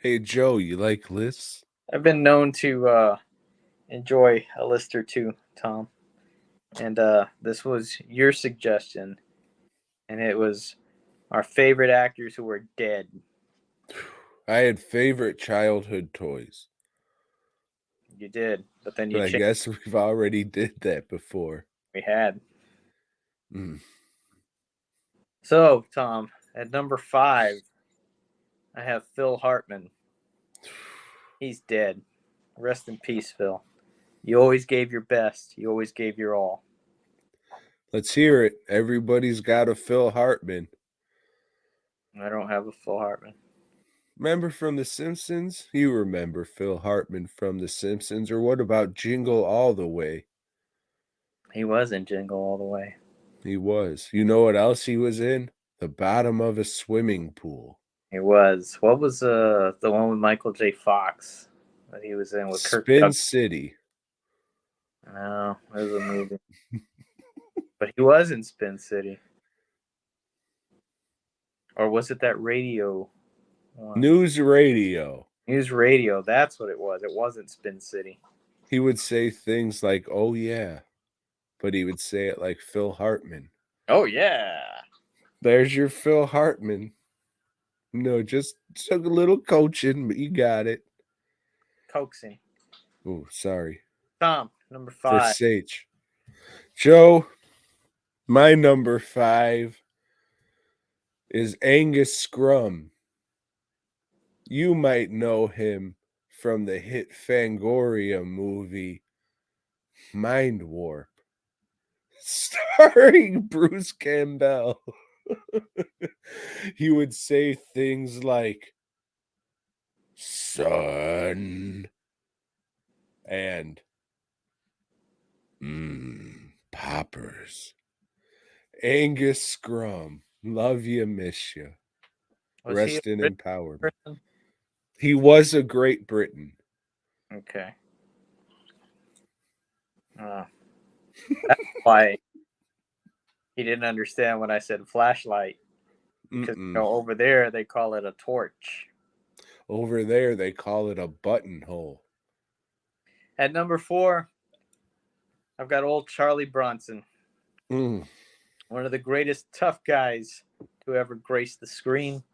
Hey, Joe, you like lists? I've been known to enjoy a list or two, Tom, and this was your suggestion, and it was our favorite actors who are dead. I had favorite childhood toys, You did, but then you but I changed. guess we've already did that before. We had. Mm. So, Tom, at number 5, I have Phil Hartman. He's dead. Rest in peace, Phil. You always gave your best. You always gave your all. Let's hear it. Everybody's got a Phil Hartman. I don't have a Phil Hartman. Remember from The Simpsons? You remember Phil Hartman from The Simpsons, or what about Jingle All the Way? He was in Jingle All the Way. He was. You know what else he was in? The bottom of a swimming pool. He was. What was the one with Michael J. Fox that he was in with Kirk Spin Douglas? City. No, it was a movie. But he was in Spin City. Or was it that radio one? News Radio. News Radio. That's what it was. It wasn't Spin City. He would say things like, oh, yeah, but he would say it like Phil Hartman. Oh, yeah. There's your Phil Hartman. No, just took a little coaching, but you got it. Coaxing. Oh, sorry. Tom, number For 5. Sage. Joe, my number 5 is Angus Scrum. You might know him from the hit Fangoria movie Mind Warp, starring Bruce Campbell. He would say things like, son, and poppers. Angus Scrum, love you, miss you. Was he a Rest in British empowerment. person? He was a Great Britain. Okay. That's why he didn't understand when I said flashlight. Because over there they call it a torch. Over there they call it a buttonhole. At number 4, I've got old Charlie Bronson. One of the greatest tough guys to ever grace the screen.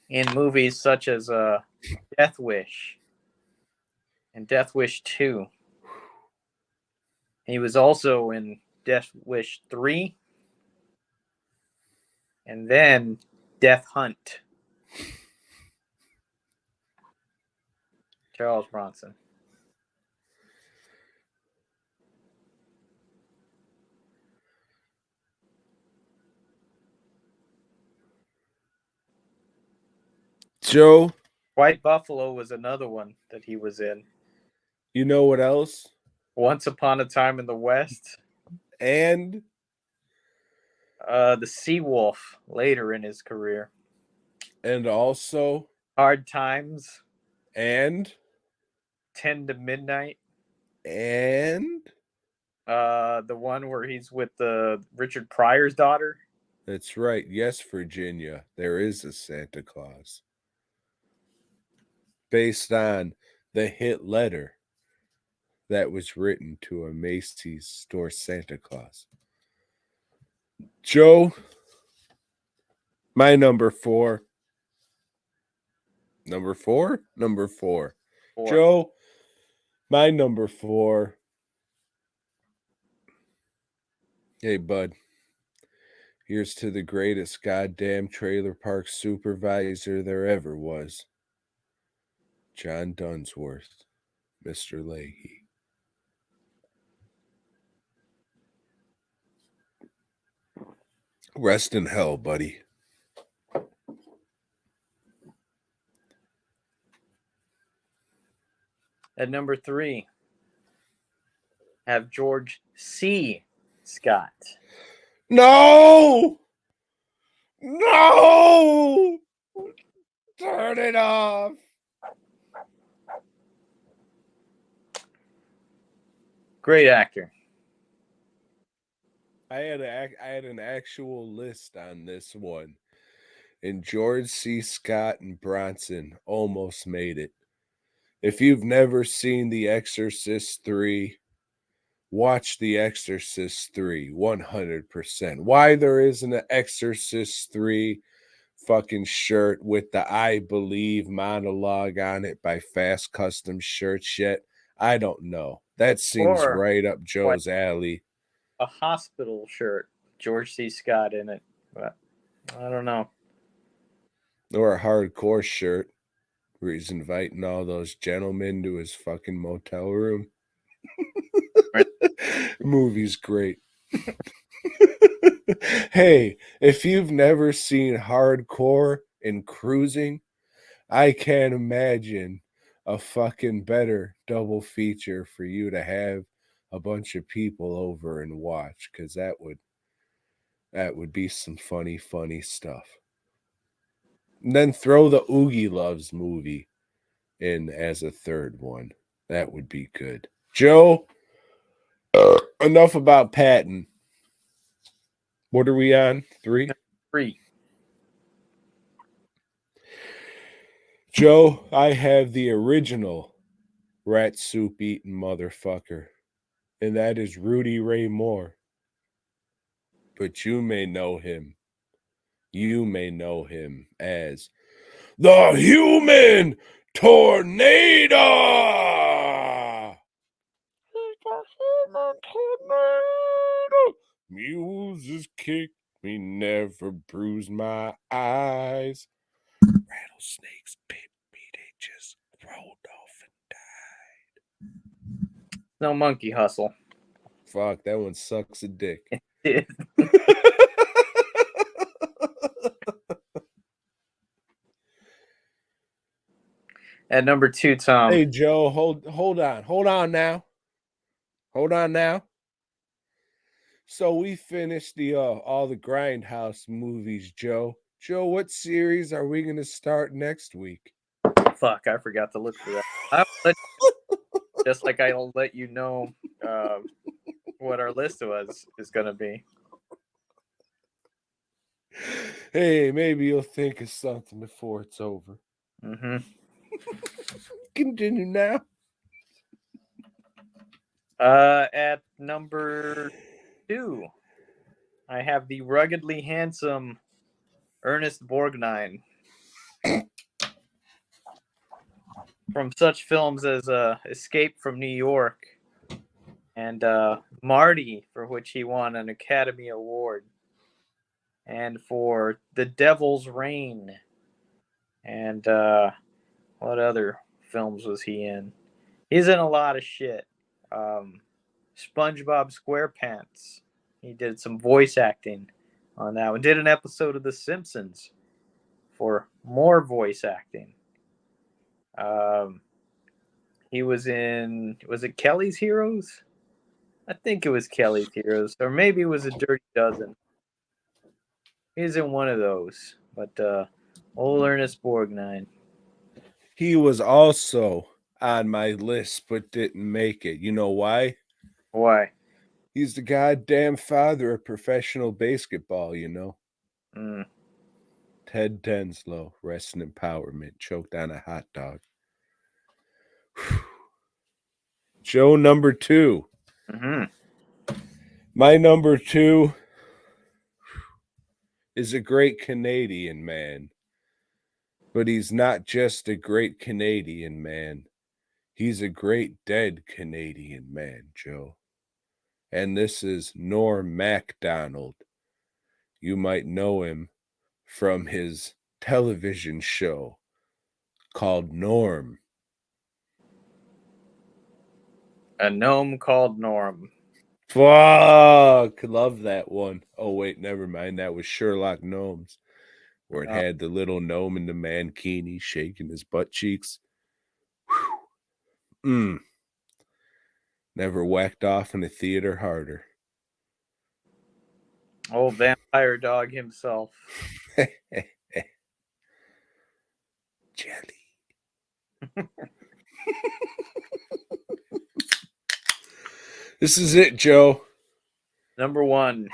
In movies such as Death Wish and Death Wish 2. He was also in Death Wish 3 and then Death Hunt. Charles Bronson. Joe, White Buffalo was another one that he was in. you know what else? Once Upon a Time in the West. And the Sea Wolf later in his career. And also Hard Times. And 10 to Midnight. And the one where he's with the Richard Pryor's daughter. That's right. Yes, Virginia, there is a Santa Claus. Based on the hit letter that was written to a Macy's store Santa Claus. Joe, my number 4. Number 4? Number 4. Joe, my number 4. Hey, bud. Here's to the greatest goddamn trailer park supervisor there ever was. John Dunsworth, Mr. Leahy. Rest in hell, buddy. At number 3, have George C. Scott. No! No! Turn it off. Great actor. I had an actual list on this one. and George C. Scott and Bronson almost made it. If you've never seen The Exorcist 3, watch The Exorcist 3 100%. Why there isn't an Exorcist 3 fucking shirt with the I Believe monologue on it by Fast Custom Shirts yet, I don't know. That seems Or right up like Joe's alley. a hospital shirt, George C. Scott in it. But I don't know. Or a hardcore shirt where he's inviting all those gentlemen to his fucking motel room. Right. Movie's great. Hey, if you've never seen Hardcore and Cruising, I can't imagine a fucking better double feature for you to have a bunch of people over and watch, because that would be some funny stuff. And then throw the Oogie Loves movie in as a third one. That would be good. Joe, enough about Patton. What are we on? 3? 3. Joe, I have the original rat soup eating motherfucker, and that is Rudy Ray Moore. But you may know him. You may know him as the Human Tornado. The Human Tornado. Muses kicked me, never bruised my eyes. Rattlesnakes bit me, they just rolled off and died. No Monkey Hustle. Fuck, that one sucks a dick. At number 2, Tom. Hey Joe, hold on now. Hold on now. So we finished the all the Grindhouse movies, Joe. Joe, what series are we gonna start next week? Fuck, I forgot to look for that. Just like I'll let you know what our list is gonna be. Hey, maybe you'll think of something before it's over. Mm-hmm. Continue now. At number 2, I have the ruggedly handsome Ernest Borgnine. From such films as Escape from New York and Marty, for which he won an Academy Award, and for The Devil's Reign, and what other films was he in? He's in a lot of shit. SpongeBob SquarePants. He did some voice acting on that one. Did an episode of The Simpsons for more voice acting. He was it Kelly's Heroes? I think it was Kelly's Heroes, or maybe it was a Dirty Dozen. He's in one of those, but old Ernest Borgnine. He was also on my list but didn't make it. You know why? Why? He's the goddamn father of professional basketball, you know. Mm. Ted Denslow, rest in empowerment, choked on a hot dog. Joe, number 2. Mm-hmm. My number 2 is a great Canadian man. But he's not just a great Canadian man. He's a great dead Canadian man, Joe. And this is Norm Macdonald. You might know him from his television show called Norm. A gnome called Norm. Fuck, love that one. Oh wait, never mind. That was Sherlock Gnomes, where it had the little gnome in the mankini shaking his butt cheeks. Never whacked off in a theater harder. Old vampire dog himself. Jelly. This is it, Joe. Number 1,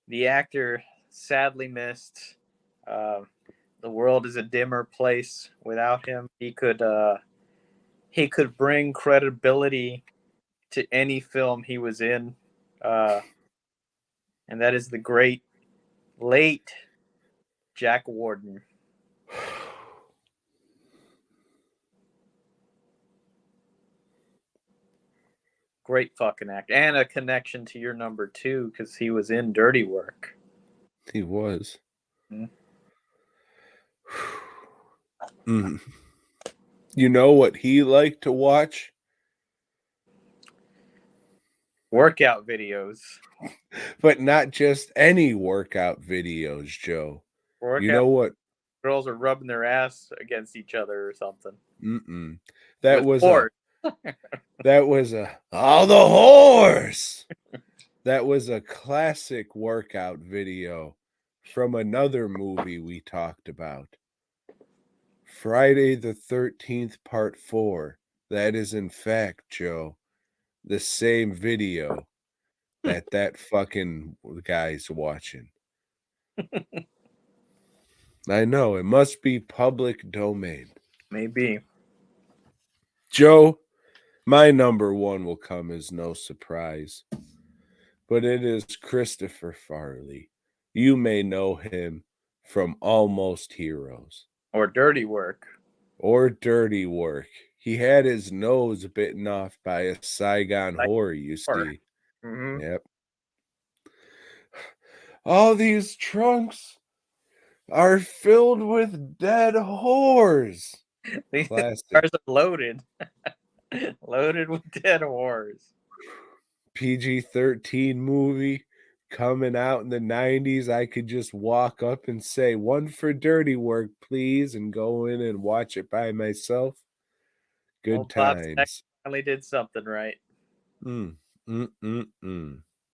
the actor sadly missed The world is a dimmer place without him. He could bring credibility to any film he was in, and that is the great late Jack Warden. Great fucking actor, and a connection to your number 2 because he was in Dirty Work. He was. Mm-hmm. Mm. You know what he liked to watch? Workout videos. But not just any workout videos, Joe. Workout you know what? Girls are rubbing their ass against each other or something. That With was horse. all the horse. That was a classic workout video from another movie we talked about. Friday the 13th, Part 4. That is, in fact, Joe, the same video that fucking guy's watching. I know, it must be public domain. Maybe. Joe, my number 1 will come as no surprise, but it is Christopher Farley. You may know him from Almost Heroes. Or Dirty Work. Or Dirty Work. He had his nose bitten off by a Saigon whore, you see. Mm-hmm. Yep. All these trunks are filled with dead whores. These Classic. cars are loaded. Loaded with dead whores. PG-13 movie coming out in the 90s. I could just walk up and say, 1 for Dirty Work, please, and go in and watch it by myself. Good Old Bob times. finally did something right.